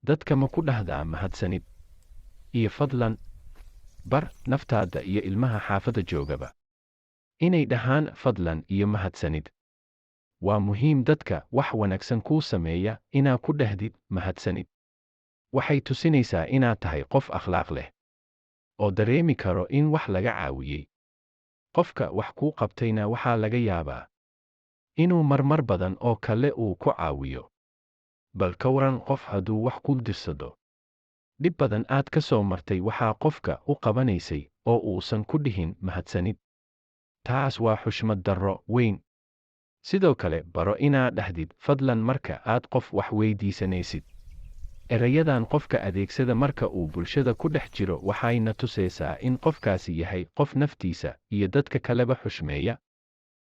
dadka ma ku dhahdaa mahadsanid iyo fadlan. Bar naftaada iyo ilmaha xaafadda joogaba inay dhahaan fadlan iyo mahadsanid. Waa muhiim dadka wax wanaagsan kuu sameeya inaad ku dhahdid mahadsanid. Waxay tusinaysaa inaad tahay qof akhlaaq leh oo dareemi karo in wax laga caawiyey. Qofka wax kuu qabtayna waxaa laga yaabaa inuu marmar badan oo kale uu ku caawiyo. Bal ka waran qof hadduu wax ku dirsado dhib badan aad ka soo martay waxaa qofka u qabanaysay oo uusan ku dhihin mahadsanid. Taas waa xushmad darro weyn. Sidoo kale baro inaad dhahdid fadlan marka aad qof wax weydiisanaysid. Erayadan qofka adeegsada marka uu bulshada ku dhex jiro waxayna tusaysaa in qofkaasi yahay qof naftiisa iyo dadka kaleba xushmeeya.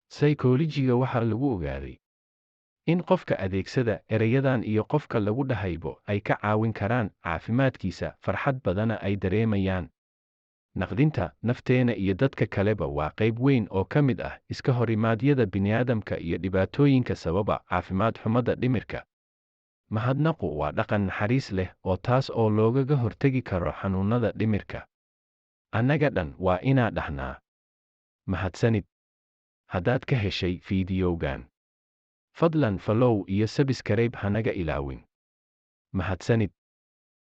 Psychology-ga waxaa lagu ogaaday in qofka adeegsada erayadan iyo qofka lagu dhahaybo ay ka caawin karaan caafimaadkiisa, farxad badana ay dareemayaan. Naqdinta nafteena iyo dadka kaleba waa qayb weyn oo ka mid ah iska horimaadyada bini'aadamka iyo dhibaatooyinka sababa caafimaad xumada dhimirka. Mahadnaqu waa dhaqan naxariis leh oo taas oo loogaga hortagi karo xanuunada dhimirka. Annaga dhan waa inaan dhahnaa mahadsanid. Haddaad ka heshay fiidiyowgan, fadlan follow iyo subscribe hanaga ilaawin. Mahadsanid.